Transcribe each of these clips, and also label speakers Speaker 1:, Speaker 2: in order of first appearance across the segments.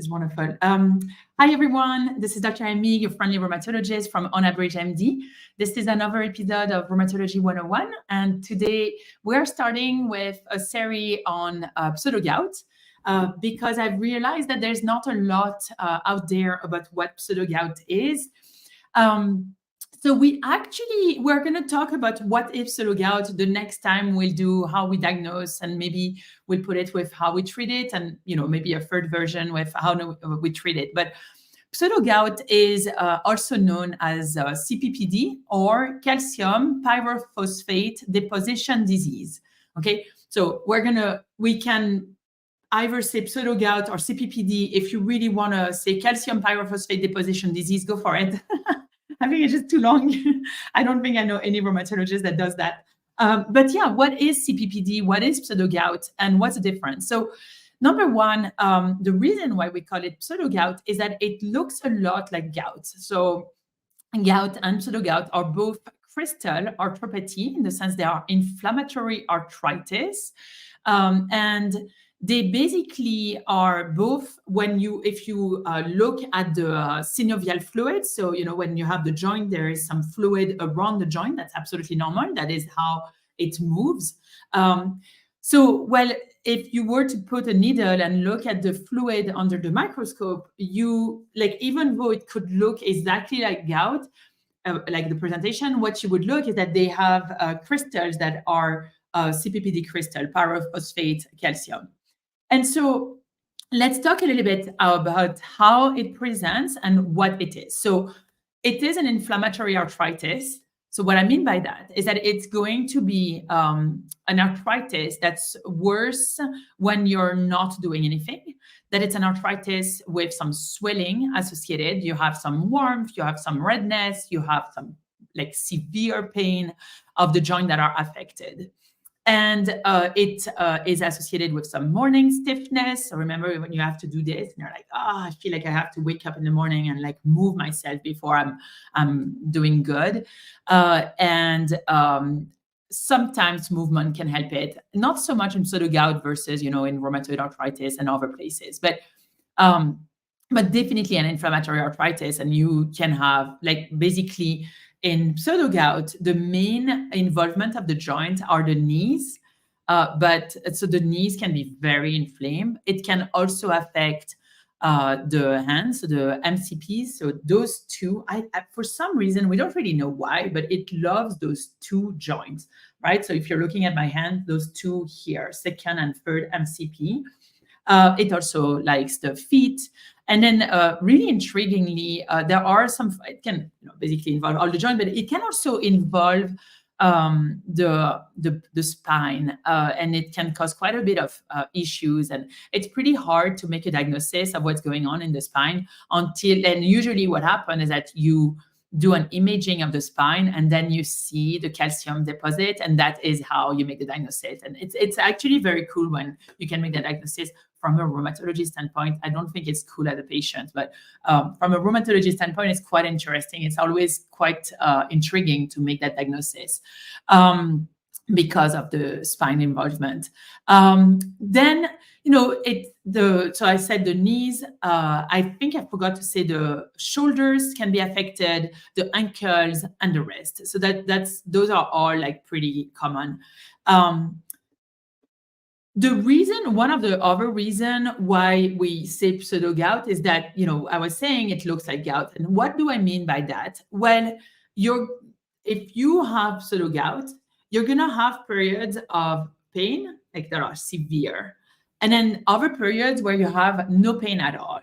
Speaker 1: It's wonderful. Hi, everyone. This is Dr. Amigues, your friendly rheumatologist from On Average MD. This is another episode of Rheumatology 101. And today we're starting with a series on pseudogout because I've realized that there's not a lot out there about what pseudogout is. So we're going to talk about what if pseudogout. The next time we'll do how we diagnose, and maybe we'll put it with how we treat it, and maybe a third version with how we treat it. But pseudogout is also known as CPPD, or calcium pyrophosphate deposition disease. Okay, so we can either say pseudogout or CPPD. If you really want to say calcium pyrophosphate deposition disease, go for it. I think it's just too long. I don't think I know any rheumatologist that does that. But yeah, what is CPPD? What is pseudogout? And what's the difference? So number one, the reason why we call it pseudogout is that it looks a lot like gout. So gout and pseudogout are both crystal arthropathy, in the sense they are inflammatory arthritis. And they basically are both if you look at the synovial fluid. So, when you have the joint, there is some fluid around the joint. That's absolutely normal. That is how it moves. If you were to put a needle and look at the fluid under the microscope, even though it could look exactly like gout, like the presentation, what you would look is that they have crystals that are CPPD crystal, pyrophosphate calcium. And so let's talk a little bit about how it presents and what it is. So it is an inflammatory arthritis. So what I mean by that is that it's going to be an arthritis that's worse when you're not doing anything, that it's an arthritis with some swelling associated. You have some warmth, you have some redness, you have some severe pain of the joint that are affected. And it is associated with some morning stiffness. So remember when you have to do this and you're like, I feel like I have to wake up in the morning and move myself before I'm doing good. Sometimes movement can help it. Not so much in pseudogout versus, in rheumatoid arthritis and other places, but definitely an inflammatory arthritis. And you can have basically in pseudogout, the main involvement of the joint are the knees, so the knees can be very inflamed. It can also affect the hands, so the MCPs. So those two, I for some reason, we don't really know why, but it loves those two joints, right? So if you're looking at my hand, those two here, second and third MCP. It also likes the feet. And then really intriguingly, there are some, it can basically involve all the joint, but it can also involve the spine, and it can cause quite a bit of issues. And it's pretty hard to make a diagnosis of what's going on in the spine and usually what happens is that you do an imaging of the spine and then you see the calcium deposit, and that is how you make the diagnosis. And it's actually very cool when you can make the diagnosis from a rheumatology standpoint. I don't think it's cool as a patient, but from a rheumatology standpoint, it's quite interesting. It's always quite intriguing to make that diagnosis because of the spine involvement. So I said the knees. I think I forgot to say the shoulders can be affected, the ankles, and the wrist. So those are all pretty common. One of the other reason why we say pseudogout is that, I was saying it looks like gout. And what do I mean by that? Well, if you have pseudogout, you're going to have periods of pain that are severe, and then other periods where you have no pain at all.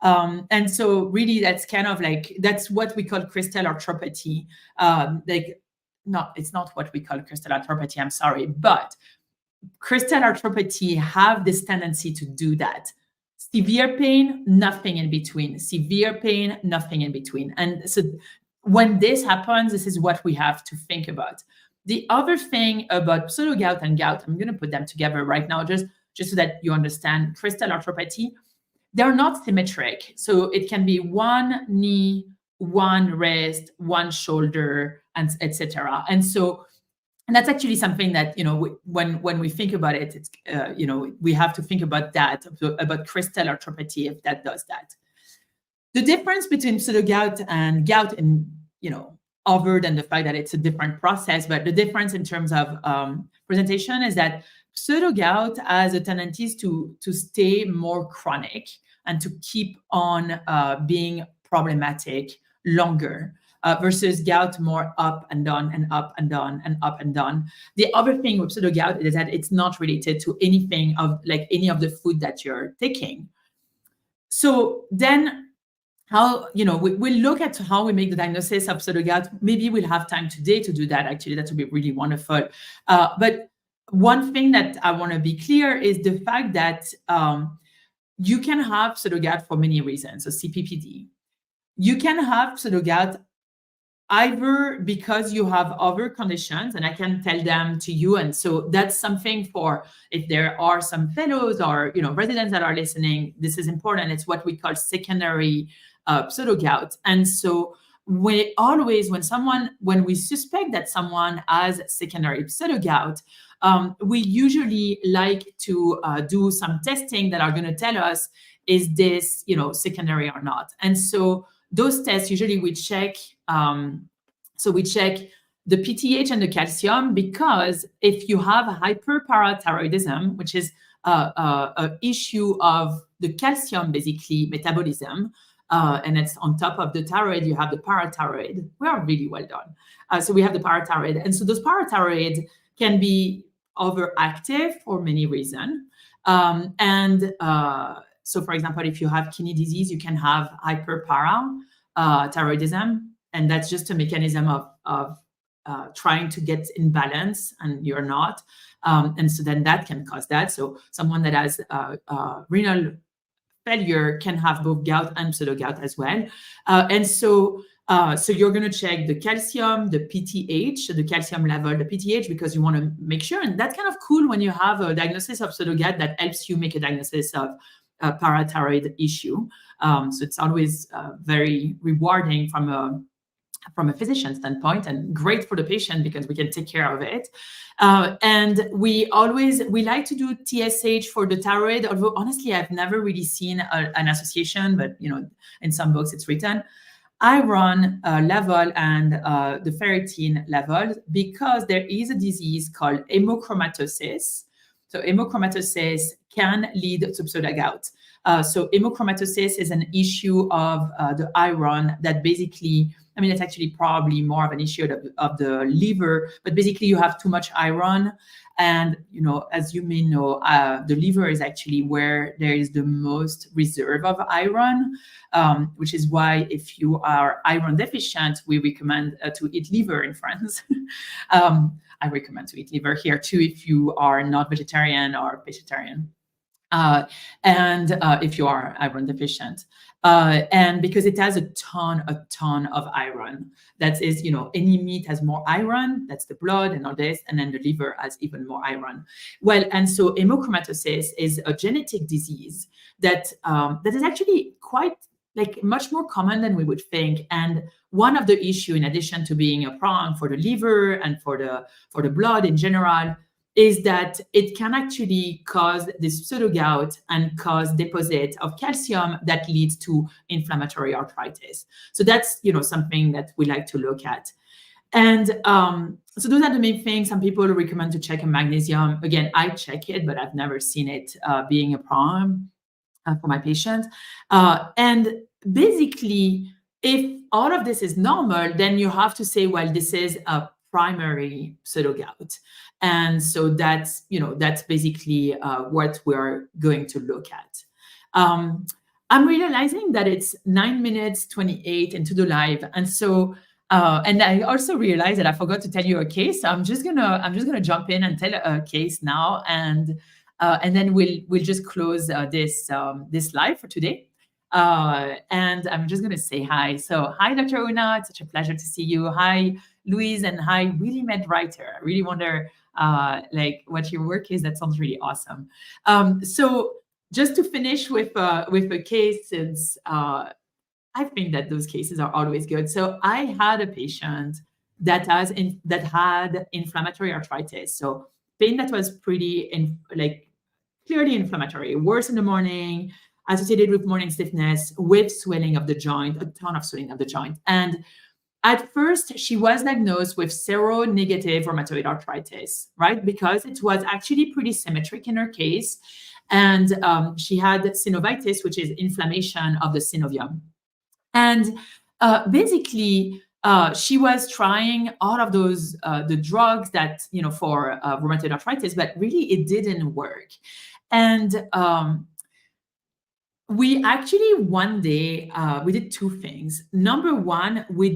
Speaker 1: And so really that's kind of that's what we call crystal arthropathy. No, it's not what we call crystal arthropathy, I'm sorry, but crystal arthropathy have this tendency to do that. Severe pain, nothing in between. Severe pain, nothing in between. And so when this happens, this is what we have to think about. The other thing about pseudogout and gout, I'm going to put them together right now just so that you understand crystal arthropathy. They're not symmetric. So it can be one knee, one wrist, one shoulder, and etc. And so And that's actually something that, when we think about it, it's, we have to think about that, about crystal arthropathy, if that does that. The difference between pseudogout and gout, and, other than the fact that it's a different process, but the difference in terms of presentation is that pseudogout has a tendency to stay more chronic and to keep on being problematic longer. Versus gout, more up and down and up and down and up and down. The other thing with pseudogout is that it's not related to anything of like any of the food that you're taking. So then how, we'll look at how we make the diagnosis of pseudogout. Maybe we'll have time today to do that. Actually, that would be really wonderful. But one thing that I want to be clear is the fact that you can have pseudogout for many reasons. So CPPD. You can have pseudogout either because you have other conditions, and I can tell them to you. And so that's something for, if there are some fellows or residents that are listening, this is important. It's what we call secondary pseudogout. And so when we suspect that someone has secondary pseudogout, we usually like to do some testing that are going to tell us, is this secondary or not? And so those tests, usually we check, we check the PTH and the calcium, because if you have hyperparathyroidism, which is an issue of the calcium, basically metabolism, and it's on top of the thyroid, you have the parathyroid. We are really well done. So we have the parathyroid. And so those parathyroid can be overactive for many reasons. So, for example, if you have kidney disease, you can have hyperparathyroidism, and that's just a mechanism of trying to get in balance, and you're not. And so then that can cause that. So someone that has renal failure can have both gout and pseudogout as well. So you're going to check the calcium, the PTH, so the calcium level, the PTH, because you want to make sure. And that's kind of cool when you have a diagnosis of pseudogout, that helps you make a diagnosis of a parathyroid issue. So it's always very rewarding from a physician standpoint, and great for the patient because we can take care of it. And we like to do TSH for the thyroid, although honestly, I've never really seen an association, but in some books it's written. Iron level and the ferritin level, because there is a disease called hemochromatosis. So hemochromatosis can lead to pseudogout. So hemochromatosis is an issue of the iron that basically, it's actually probably more of an issue of the liver, but basically you have too much iron. And, as you may know, the liver is actually where there is the most reserve of iron, which is why if you are iron deficient, we recommend to eat liver in France. I recommend to eat liver here too if you are not vegetarian or vegetarian. And if you are iron deficient, and because it has a ton of iron. That is, any meat has more iron, that's the blood and all this, and then the liver has even more iron. Well, and so hemochromatosis is a genetic disease that is actually quite much more common than we would think. And one of the issue, in addition to being a problem for the liver and for the blood in general, is that it can actually cause this pseudogout and cause deposit of calcium that leads to inflammatory arthritis. So that's, something that we like to look at. And so those are the main things. Some people recommend to check a magnesium. Again, I check it, but I've never seen it being a problem for my patients. And basically, if all of this is normal, then you have to say, well, this is a primary pseudogout. And so that's basically what we're going to look at. I'm realizing that it's 9 minutes 28 into the live. And so, and I also realized that I forgot to tell you a case. So I'm just gonna jump in and tell a case now, and then we'll just close this live for today. And I'm just gonna say hi. So hi, Dr. Una. It's such a pleasure to see you. Hi, Louise, and hi, Really Med Writer. I really wonder what your work is. That sounds really awesome. So just to finish with a case, since I think that those cases are always good. So I had a patient that had inflammatory arthritis. So pain that was pretty clearly inflammatory, worse in the morning, associated with morning stiffness, with swelling of the joint, a ton of swelling of the joint. And at first, she was diagnosed with seronegative rheumatoid arthritis, right? Because it was actually pretty symmetric in her case. And she had synovitis, which is inflammation of the synovium. And basically, she was trying all of those the drugs that for rheumatoid arthritis, but really it didn't work. And we actually one day we did two things. Number one, we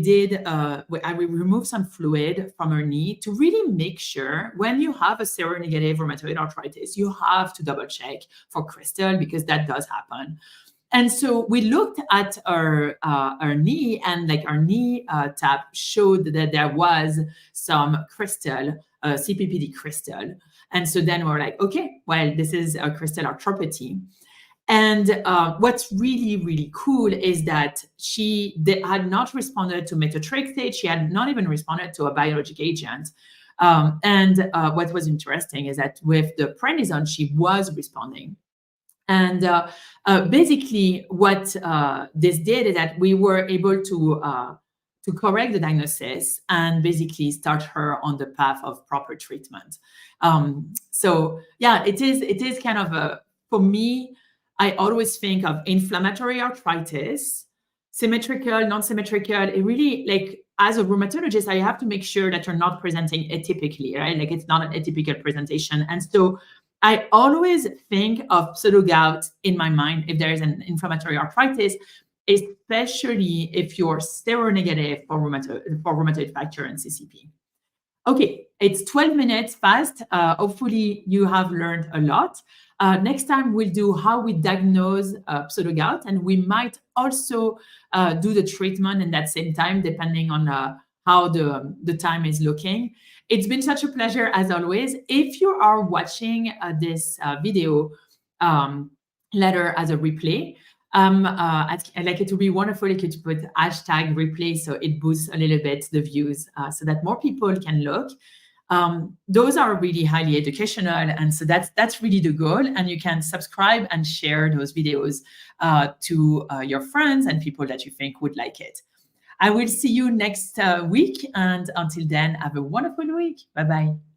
Speaker 1: removed some fluid from her knee to really make sure when you have a seronegative rheumatoid arthritis, you have to double check for crystal, because that does happen. And so we looked at our knee, and our knee tap showed that there was some crystal, CPPD crystal. And so then we're like, okay, well, this is a crystal arthropathy. And what's really, really cool is that she had not responded to methotrexate. She had not even responded to a biologic agent. And what was interesting is that with the prednisone, she was responding. And basically, what this did is that we were able to correct the diagnosis and basically start her on the path of proper treatment. So yeah, it is kind of for me, I always think of inflammatory arthritis, symmetrical, non-symmetrical. It really, as a rheumatologist, I have to make sure that you're not presenting atypically, right? It's not an atypical presentation. And so I always think of pseudogout in my mind if there is an inflammatory arthritis, especially if you're seronegative for rheumatoid factor and CCP. Okay, it's 12 minutes past. Hopefully you have learned a lot. Next time we'll do how we diagnose pseudogout, and we might also do the treatment in that same time, depending on how the time is looking. It's been such a pleasure as always. If you are watching this video later as a replay, like it would be wonderful if you could put hashtag replay, so it boosts a little bit the views, so that more people can look. Those are really highly educational, and so that's really the goal. And you can subscribe and share those videos to your friends and people that you think would like it. I will see you next week, and until then, have a wonderful week. Bye-bye.